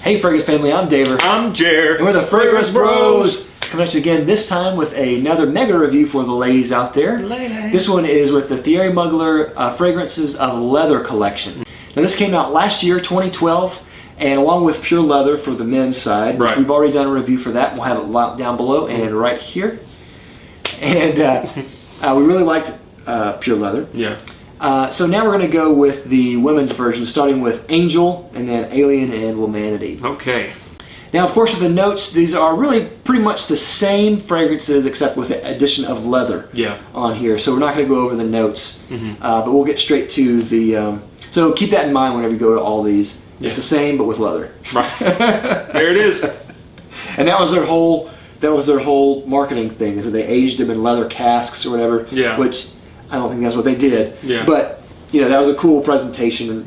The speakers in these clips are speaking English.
Hey Fragrance family, I'm Daver. I'm Jer. And we're the Fragrance Bros. Coming at you again, this time with another mega review for the ladies out there. Ladies. This one is with the Thierry Mugler Fragrances of Leather collection. Now this came out last year, 2012, and along with Pure Leather for the men's side, which we've already done a review for that. We'll have it linked down below and right here. And we really liked Pure Leather. Yeah. So now we're going to go with the women's version, starting with Angel, and then Alien, and Womanity. Okay. Now, of course, with the notes, these are really pretty much the same fragrances, except with the addition of leather on here. So we're not going to go over the notes, but we'll get straight to the... so keep that in mind whenever you go to all these. It's the same, but with leather. Right. There it is. And that was their whole marketing thing, is that they aged them in leather casks or whatever. Yeah. Which I don't think that's what they did. Yeah. But that was a cool presentation.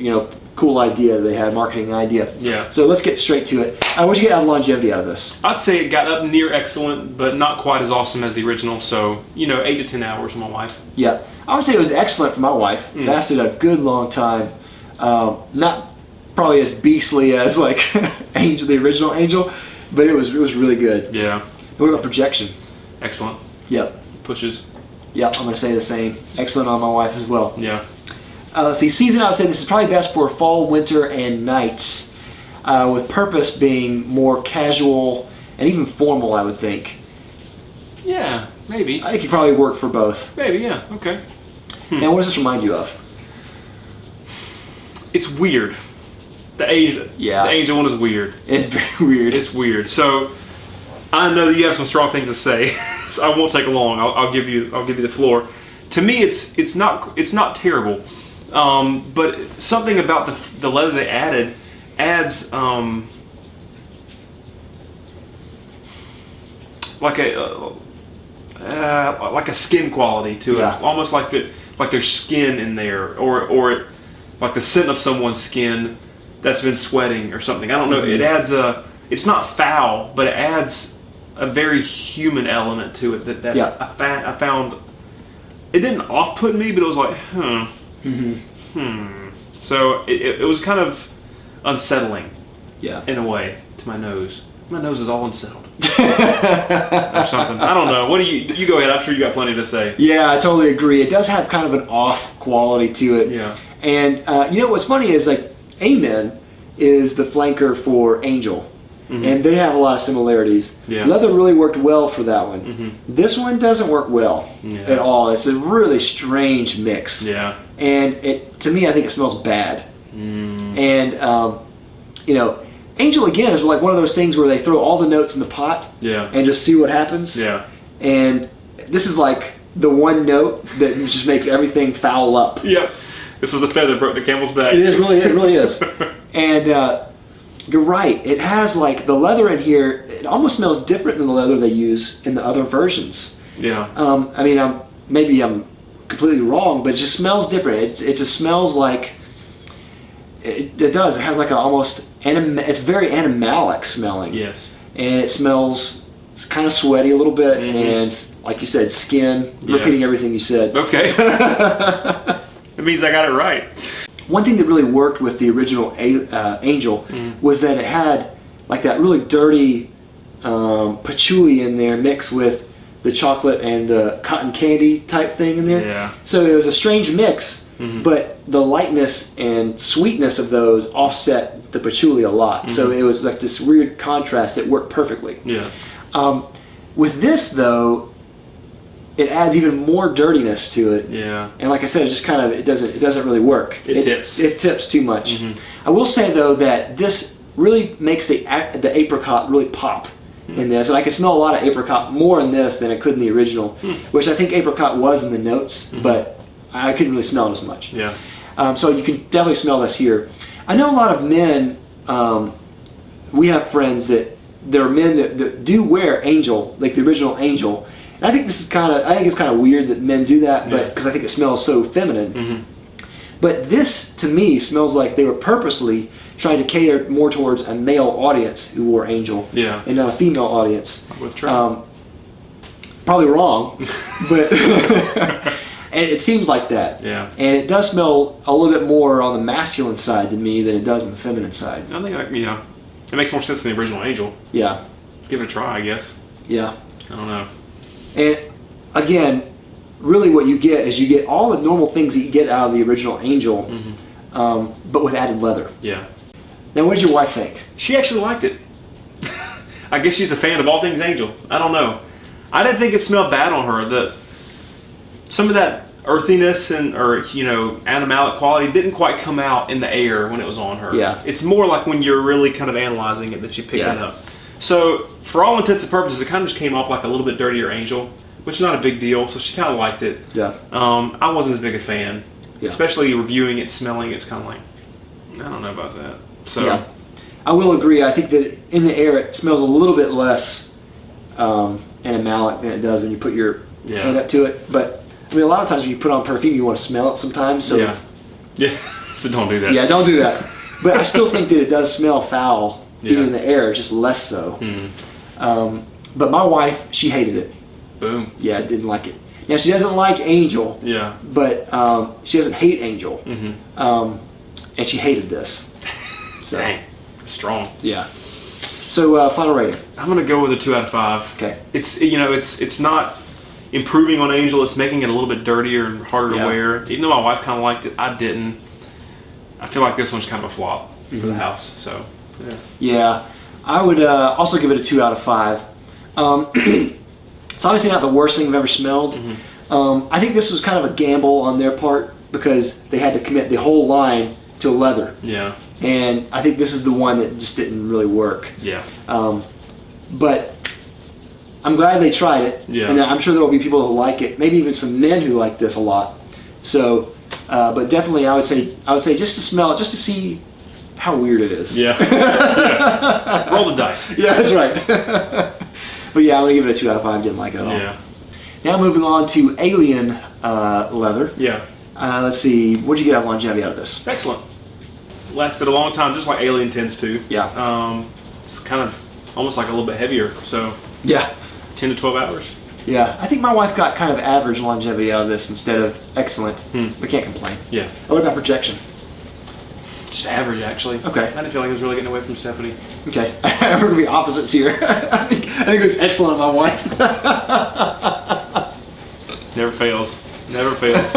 Cool idea that they had, marketing idea. Yeah. So let's get straight to it. What'd you get out of longevity out of this? I'd say it got up near excellent, but not quite as awesome as the original. So 8 to 10 hours for my wife. Yeah, I would say it was excellent for my wife. It lasted a good long time. Not probably as beastly as like Angel, the original Angel, but it was really good. Yeah. What about projection? Excellent. Yep. Pushes. Yep, I'm going to say the same. Excellent on my wife as well. Yeah. Let's see, season, I would say this is probably best for fall, winter, and nights, with purpose being more casual and even formal, I would think. Yeah, maybe. I think it probably work for both. Maybe, yeah, okay. Now, what does this remind you of? It's weird. The Angel one is weird. It's very weird. It's weird. So I know that you have some strong things to say, so I won't take long. I'll give you the floor. To me, it's not terrible, but something about the leather they adds like a skin quality to it, almost like there's skin in there, or like the scent of someone's skin that's been sweating or something. I don't know. It adds it's not foul, but it adds a very human element to it that I found. It didn't off-put me, but it was like, So it was kind of unsettling, in a way, to my nose. My nose is all unsettled. Or something. I don't know. What do you go ahead. I'm sure you got plenty to say. Yeah, I totally agree. It does have kind of an off quality to it. Yeah. And what's funny is like Amen is the flanker for Angel. And they have a lot of similarities. Yeah. Leather really worked well for that one. This one doesn't work well at all. It's a really strange mix. Yeah. And to me, I think it smells bad. And Angel again is like one of those things where they throw all the notes in the pot and just see what happens. Yeah. And this is like the one note that just makes everything foul up. Yep. This is the feather that broke the camel's back. It really is. And you're right. It has like the leather in here. It almost smells different than the leather they use in the other versions. Yeah. I mean, maybe I'm completely wrong, but it just smells different. It just smells like it does. It has like it's very animalic smelling. Yes. And it smells. It's kind of sweaty a little bit, and like you said, skin. Repeating everything you said. Okay. It means I got it right. One thing that really worked with the original Angel was that it had like that really dirty patchouli in there mixed with the chocolate and the cotton candy type thing in there. Yeah. So it was a strange mix, but the lightness and sweetness of those offset the patchouli a lot. So it was like this weird contrast that worked perfectly. Yeah. With this though, it adds even more dirtiness to it. Yeah. And like I said, it just kind of it doesn't really work. It tips. It tips too much. I will say though that this really makes the apricot really pop in this, and I can smell a lot of apricot more in this than I could in the original, which I think apricot was in the notes, but I couldn't really smell it as much. Yeah. So you can definitely smell this here. I know a lot of men. We have friends that there are men that do wear Angel, like the original Angel. And I think it's kind of weird that men do that, but because I think it smells so feminine. But this, to me, smells like they were purposely trying to cater more towards a male audience who wore Angel, and not a female audience. Probably wrong, but and it seems like that. Yeah. And it does smell a little bit more on the masculine side to me than it does on the feminine side. I think, It makes more sense than the original Angel. Yeah. Give it a try, I guess. Yeah. I don't know. And again, really what you get is you get all the normal things that you get out of the original Angel, but with added leather. Yeah. Now, what did your wife think? She actually liked it. I guess she's a fan of all things Angel. I don't know. I didn't think it smelled bad on her. Some of that earthiness or animalic quality didn't quite come out in the air when it was on her. Yeah. It's more like when you're really kind of analyzing it that you pick it up. So for all intents and purposes, it kind of just came off like a little bit dirtier Angel, which is not a big deal. So she kind of liked it. Yeah. I wasn't as big a fan, especially reviewing it, smelling it. It's kind of like, I don't know about that. So yeah. I will agree. I think that in the air it smells a little bit less animalic than it does when you put your hand up to it. But I mean, a lot of times when you put on perfume, you want to smell it sometimes. So yeah. So don't do that. Yeah, don't do that. But I still think that it does smell foul, even in the air, just less so. But my wife, she hated it. Boom. Yeah, didn't like it. Now she doesn't like Angel. Yeah. But she doesn't hate Angel. And she hated this. So. Dang. Strong. Yeah. So final rating. I'm gonna go with a 2 out of 5. Okay. It's not improving on Angel. It's making it a little bit dirtier and harder to wear. Even though my wife kind of liked it, I didn't. I feel like this one's kind of a flop for the house. So yeah, I would also give it a 2 out of 5. It's obviously not the worst thing I've ever smelled. I think this was kind of a gamble on their part because they had to commit the whole line to a leather. Yeah. And I think this is the one that just didn't really work. Yeah. But I'm glad they tried it. Yeah. And I'm sure there will be people who like it. Maybe even some men who like this a lot. So, but definitely I would say just to smell it, just to see how weird it is. Yeah. Yeah. Roll the dice. Yeah, that's right. But yeah, I'm gonna give it a 2 out of 5. Didn't like it at all. Yeah. Now moving on to Alien leather. Yeah. Let's see. What did you get out of longevity out of this? Excellent. Lasted a long time, just like Alien tends to. Yeah. It's kind of almost like a little bit heavier, so yeah, 10 to 12 hours. Yeah, I think my wife got kind of average longevity out of this instead of excellent. But can't complain. Yeah. What about projection? Just average, actually. Okay. I didn't feel like I was really getting away from Stephanie. Okay. We're going to be opposites here. I think it was excellent on my wife. Never fails. Never fails.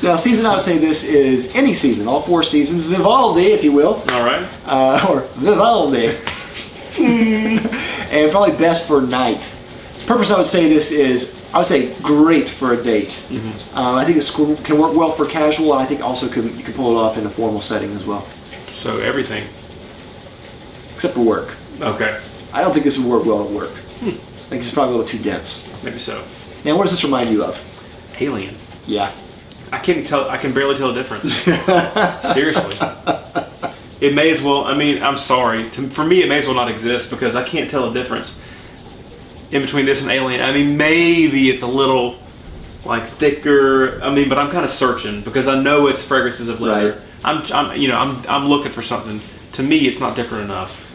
Now, season I would say this is any season, all 4 seasons, Vivaldi, if you will. All right. Or Vivaldi. And probably best for night. Purpose I would say this is, I would say great for a date. I think this can work well for casual, and I think also you can pull it off in a formal setting as well. So everything. Except for work. Okay. I don't think this would work well at work. I think it's probably a little too dense. Maybe so. Now, what does this remind you of? Alien. Yeah. I can't tell. I can barely tell the difference. Seriously. It may as well. I mean, I'm sorry. For me, it may as well not exist because I can't tell the difference in between this and Alien. I mean, maybe it's a little like thicker. I mean, but I'm kind of searching because I know it's fragrances of leather. Right. I'm looking for something. To me, it's not different enough.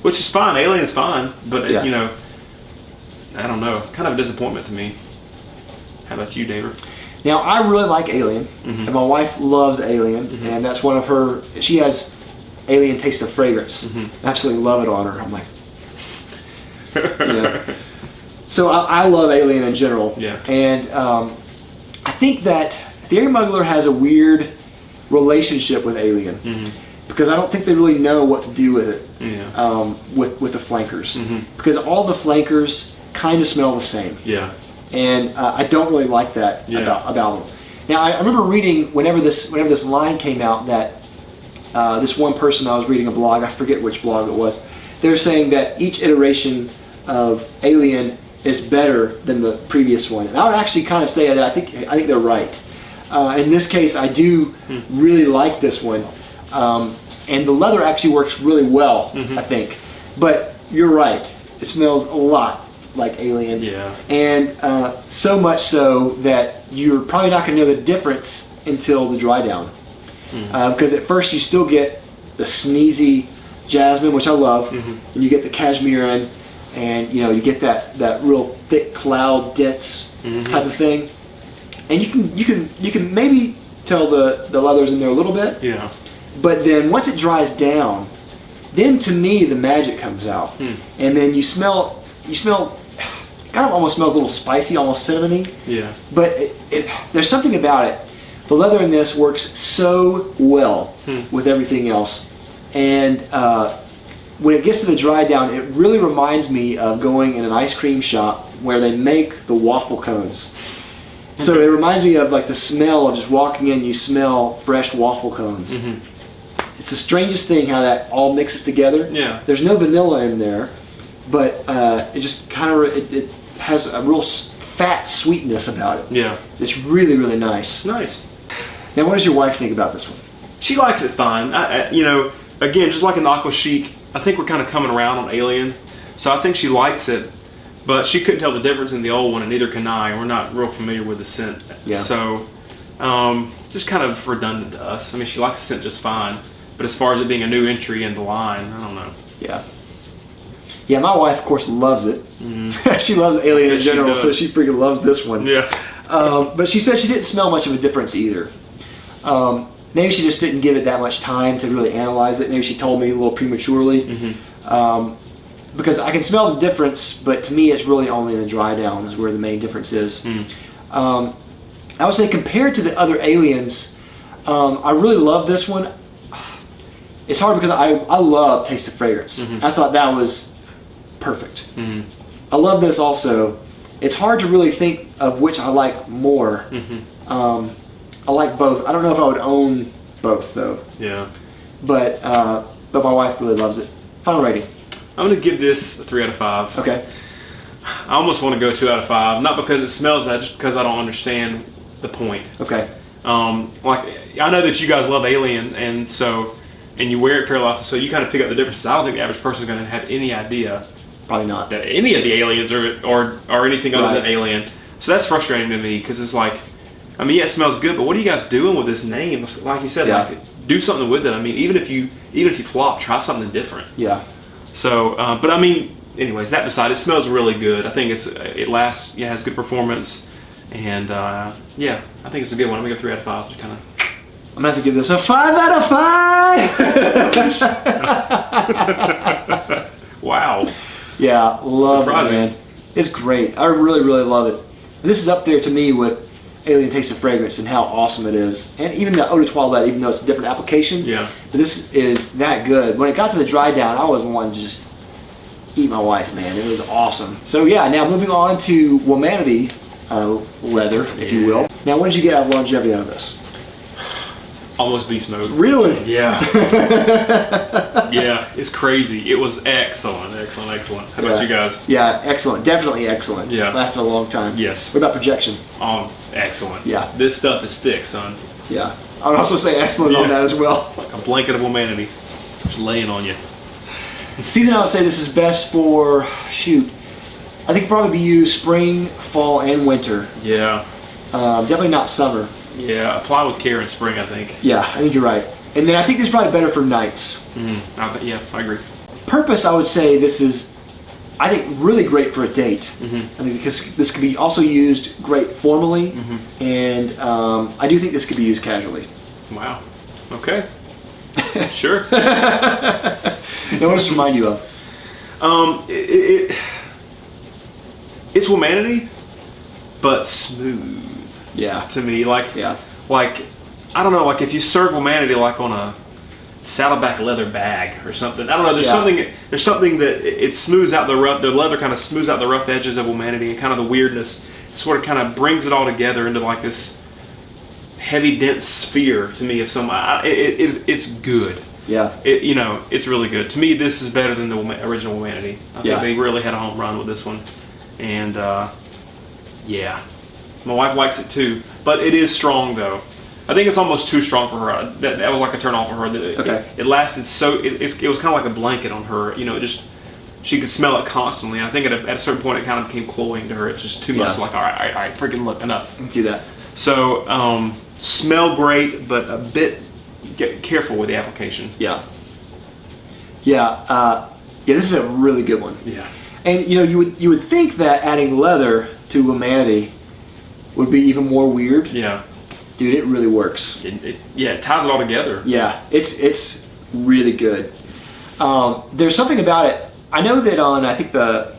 Which is fine. Alien's fine, but I don't know. Kind of a disappointment to me. How about you, David? Now, I really like Alien, and my wife loves Alien, and that's one of her. She has Alien taste of fragrance. Absolutely love it on her. I'm like, So I love Alien in general. Yeah. And I think that Thierry Mugler has a weird relationship with Alien because I don't think they really know what to do with it. Yeah. With the flankers, because all the flankers kind of smell the same. Yeah. And I don't really like that about them. Now I remember reading whenever this line came out that this one person, I was reading a blog, I forget which blog it was, they're saying that each iteration of Alien is better than the previous one. And I would actually kind of say that I think they're right. In this case, I do really like this one, and the leather actually works really well, I think. But you're right, it smells a lot like Alien. Yeah. And so much so that you're probably not going to know the difference until the dry down. Because at first you still get the sneezy jasmine, which I love, and you get the cashmere and you get that real thick cloud dense type of thing. And you can maybe tell the leather's in there a little bit. Yeah. But then once it dries down, then to me the magic comes out. And then you smell, kind of almost smells a little spicy, almost cinnamony. Yeah. But there's something about it. The leather in this works so well with everything else. And when it gets to the dry down, it really reminds me of going in an ice cream shop where they make the waffle cones. So it reminds me of like the smell of just walking in, you smell fresh waffle cones. It's the strangest thing how that all mixes together. Yeah. There's no vanilla in there, but it just kind of, it has a real fat sweetness about it. Yeah. It's really, really nice. Nice. Now, what does your wife think about this one? She likes it fine. You know, again, just like an Aqua Chic, I think we're kind of coming around on Alien. So I think she likes it, but she couldn't tell the difference in the old one, and neither can I. We're not real familiar with the scent. Yeah. So just kind of redundant to us. I mean, she likes the scent just fine, but as far as it being a new entry in the line, I don't know. Yeah. Yeah, my wife, of course, loves it. She loves Alien in general, so she freaking loves this one. Yeah. But she said she didn't smell much of a difference either. Maybe she just didn't give it that much time to really analyze it. Maybe she told me a little prematurely. Because I can smell the difference, but to me it's really only in the dry down is where the main difference is. I would say compared to the other Aliens, I really love this one. It's hard because I love taste of fragrance. I thought that was perfect. I love this also. It's hard to really think of which I like more. I like both. I don't know if I would own both though. Yeah. But my wife really loves it. Final rating. I'm going to give this a 3 out of 5. Okay. I almost want to go 2 out of 5, not because it smells bad, just because I don't understand the point. Okay. Like, I know that you guys love Alien, and you wear it fairly often, so you kind of pick up the differences. I don't think the average person is going to have any idea. Probably not. That any of the aliens are anything other than Alien. So that's frustrating to me, because it's like, I mean, yeah, it smells good, but what are you guys doing with this name? Like you said, like, do something with it. I mean, even if you flop, try something different. Yeah. So, but I mean, anyways, that beside, it smells really good. I think it lasts, has good performance, and yeah, I think it's a good one. I'm gonna go 3 out of 5. Just kind of. I'm gonna have to give this a 5 out of 5. Wow. Yeah, love Surprising. it, man. It's great. I really, really love it. And this is up there to me with Alien Taste of Fragrance and how awesome it is. And even the Eau de Toilette, even though it's a different application. Yeah. But this is that good. When it got to the dry down, I was wanting to just eat my wife, man. It was awesome. So yeah, now moving on to Womanity leather, if you will. Now, what did you get out of longevity out of this? Almost beast mode. Really? Yeah. Yeah, it's crazy. It was excellent. How about you guys? Yeah, excellent. Definitely excellent. Yeah. Lasted a long time. Yes. What about projection? Excellent. Yeah. This stuff is thick, son. Yeah. I would also say excellent on that as well. Like a blanket of Womanity. Just laying on you. Season, I would say this is best for, I think it'd probably be used spring, fall, and winter. Yeah. Definitely not summer. Yeah, apply with care in spring, I think. Yeah, I think you're right. And then I think this is probably better for nights. Yeah, I agree. Purpose, I would say this is, I think, really great for a date. I think because this could be also used great formally, and I do think this could be used casually. Wow. Okay. Sure. Now, what does it remind you of? It's Womanity, but smooth. Yeah. To me, like I don't know, like if you serve Womanity like on a saddleback leather bag or something. I don't know. There's something that it smooths out the leather kind of smooths out the rough edges of Womanity and kind of the weirdness. It sort of kind of brings it all together into like this heavy, dense sphere to me of some. It's good. Yeah. It's really good. To me, this is better than the original Womanity. I think they really had a home run with this one, and yeah. My wife likes it too, but it is strong though. I think it's almost too strong for her. That was like a turn off for her. It lasted so. It was kind of like a blanket on her. She could smell it constantly. And I think at a certain point it kind of became cloying to her. It's just too much. Like all right, freaking look, enough. I can see that. So smell great, but a bit careful with the application. Yeah. Yeah. This is a really good one. Yeah. And you would think that adding leather to Womanity would be even more weird. Yeah. Dude, it really works. It ties it all together. Yeah, it's really good. There's something about it. I know that on, I think the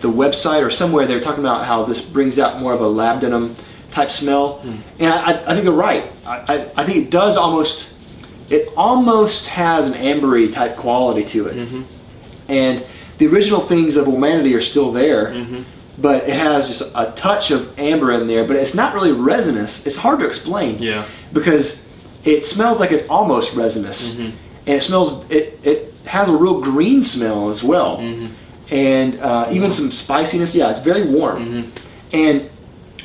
website or somewhere, they're talking about how this brings out more of a labdanum type smell, and I think they're right. I think it does almost has an ambery type quality to it, and the original things of Womanity are still there, but it has just a touch of amber in there, but it's not really resinous. It's hard to explain, because it smells like it's almost resinous, and it has a real green smell as well, and even some spiciness. Yeah, it's very warm, and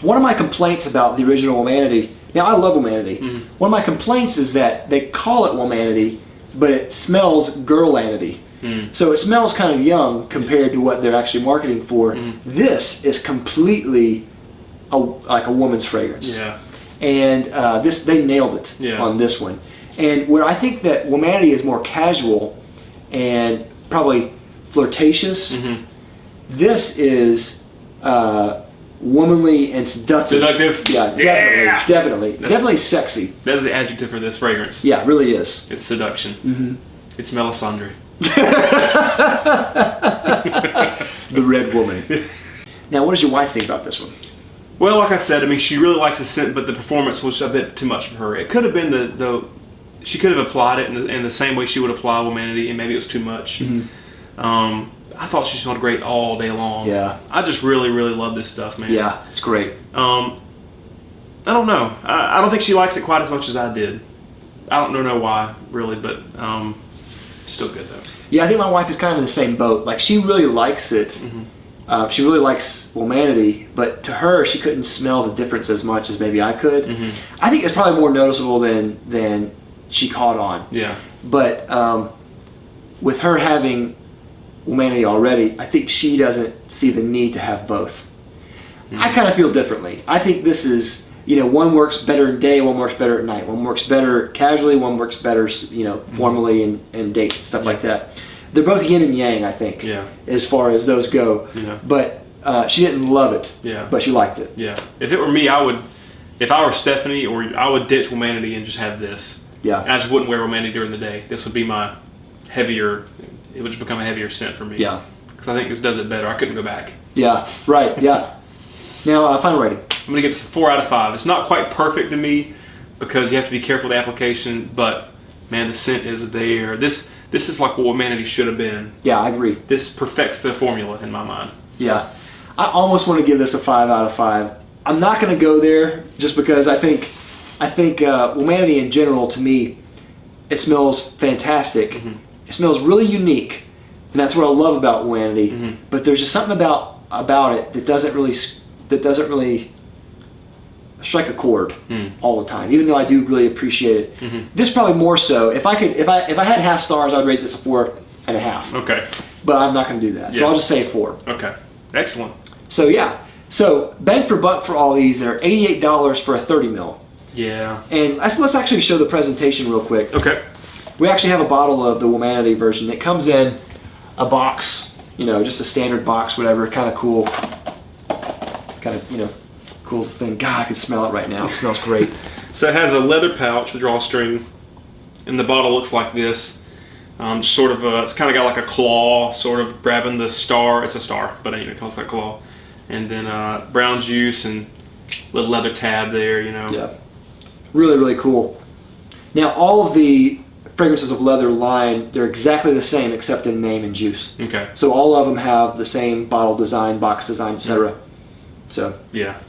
one of my complaints about the original Womanity, now I love Womanity, one of my complaints is that they call it Womanity, but it smells girlanity. So it smells kind of young compared to what they're actually marketing for. This is completely like a woman's fragrance. And they nailed it on this one. And where I think that Womanity is more casual and probably flirtatious, this is womanly and seductive. Seductive? Yeah, definitely sexy. That's the adjective for this fragrance. Yeah, it really is. It's seduction. It's Melisandre. The red woman. Now, what does your wife think about this one? Well, like I said, I mean, she really likes the scent, but the performance was a bit too much for her. It could have been she could have applied it in the same way she would apply Womanity, and maybe it was too much. I thought she smelled great all day long. Yeah. I just really, really love this stuff, man. Yeah, it's great. I don't know. I don't think she likes it quite as much as I did. I don't know why, really, but still good, though. Yeah, I think my wife is kind of in the same boat. Like, she really likes it. She really likes Womanity, but to her, she couldn't smell the difference as much as maybe I could. I think it's probably more noticeable than she caught on. Yeah. But with her having Womanity already, I think she doesn't see the need to have both. I kind of feel differently. I think this is, one works better in day, one works better at night. One works better casually, one works better, formally and date, stuff like that. They're both yin and yang, I think, as far as those go. But she didn't love it, but she liked it. Yeah. If it were me, if I were Stephanie, I would ditch Womanity and just have this. Yeah. I just wouldn't wear Womanity during the day. This would be my heavier, it would just become a heavier scent for me. Yeah. Because I think this does it better. I couldn't go back. Yeah, right, yeah. Now, final rating. I'm going to give this a 4 out of 5. It's not quite perfect to me because you have to be careful with the application, but man, the scent is there. This is like what Womanity should have been. Yeah, I agree. This perfects the formula in my mind. Yeah. I almost want to give this a 5 out of 5. I'm not going to go there just because I think Womanity in general, to me, it smells fantastic. It smells really unique, and that's what I love about Womanity. But there's just something about it that doesn't really strike a chord all the time. Even though I do really appreciate it, this probably more so. If I had half stars, I'd rate this a 4.5. Okay. But I'm not going to do that, so I'll just say 4. Okay. Excellent. So yeah. So bang for buck for all these. They're $88 for a 30 ml. Yeah. And let's actually show the presentation real quick. Okay. We actually have a bottle of the Womanity version. It comes in a box, just a standard box, whatever. Kind of cool. Cool thing. God, I can smell it right now. It smells great. So it has a leather pouch with drawstring, and the bottle looks like this. It's kind of got like a claw, sort of grabbing the star. It's a star, but it looks like a claw. And then brown juice and little leather tab there, Yeah. Really, really cool. Now, all of the fragrances of leather line, they're exactly the same except in name and juice. Okay. So all of them have the same bottle design, box design, etc. So. Yeah.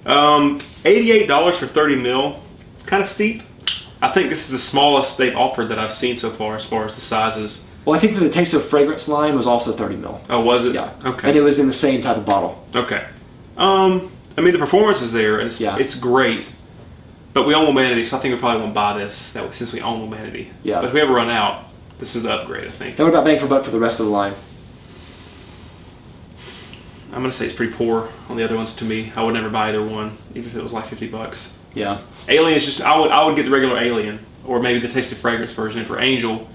$88 for 30 ml. Kind of steep. I think this is the smallest they've offered that I've seen so far as the sizes. Well, I think that the Taste of Fragrance line was also 30 ml. Oh, was it? Yeah. Okay. And it was in the same type of bottle. Okay. I mean, the performance is there, and it's great. But we own Womanity, so I think we probably won't buy this since we own Womanity. Yeah. But if we ever run out, this is the upgrade, I think. And what about bang for buck for the rest of the line? I'm going to say it's pretty poor on the other ones to me. I would never buy either one, even if it was like $50. Yeah. Alien is just, I would get the regular Alien, or maybe the Taste of Fragrance version. For Angel,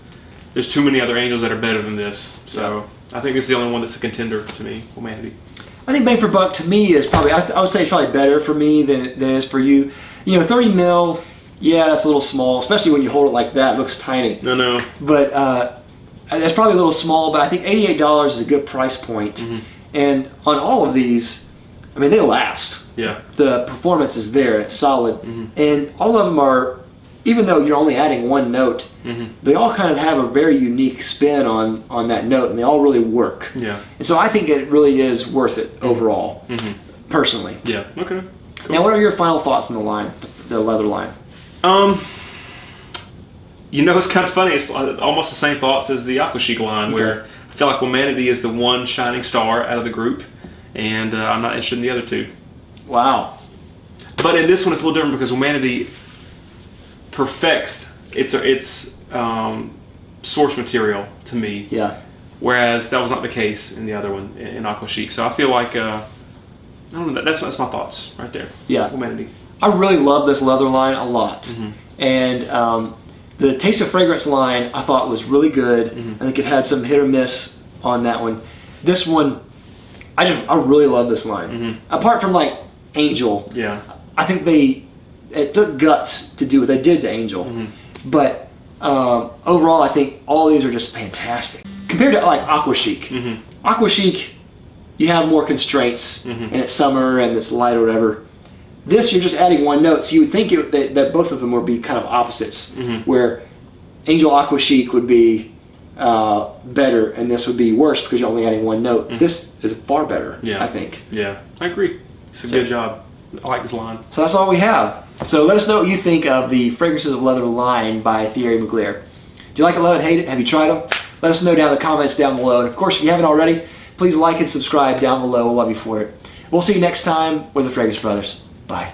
there's too many other Angels that are better than this. So I think this is the only one that's a contender to me, Womanity. I I think bang for buck to me is probably, I would say it's probably better for me than it is for you. 30 mil, yeah, that's a little small, especially when you hold it like that. It looks tiny. No. But that's probably a little small, but I think $88 is a good price point. Mm-hmm. And on all of these, I mean, they last. Yeah. The performance is there, it's solid. Mm-hmm. And all of them are, even though you're only adding one note, Mm-hmm. they all kind of have a very unique spin on that note, and they all really work. Yeah. And so I think it really is worth it overall, personally. Yeah. Okay. Cool. Now, what are your final thoughts on the line, the leather line? It's kind of funny. It's almost the same thoughts as the Aqua Chic line, where I feel like Womanity is the one shining star out of the group, and I'm not interested in the other two. Wow. But in this one, it's a little different because Womanity perfects its source material to me. Yeah. Whereas that was not the case in the other one, in Aqua Chic. So I feel like I don't know. That's my thoughts right there. Yeah. Womanity. I really love this leather line a lot. Mm-hmm. And the Taste of Fragrance line I thought was really good. Mm-hmm. I think it had some hit or miss on that one. This one, I really love this line. Mm-hmm. Apart from like Angel, Yeah. I think it took guts to do what they did to Angel. Mm-hmm. But overall, I think all these are just fantastic. Compared to like Aqua Chic. Mm-hmm. Aqua Chic, you have more constraints, Mm-hmm. and it's summer and it's light or whatever. This, you're just adding one note, so you would think that both of them would be kind of opposites, Mm-hmm. where Angel Aqua Chic would be better, and this would be worse because you're only adding one note. Mm-hmm. This is far better, Yeah. I think. Yeah. I agree. It's a good job. I like this line. So that's all we have. So let us know what you think of the Fragrances of Leather line by Thierry Mugler. Do you like it, love it, hate it? Have you tried them? Let us know down in the comments down below. And of course, if you haven't already, please like and subscribe down below. We'll love you for it. We'll see you next time with the Fragrance Brothers. Bye.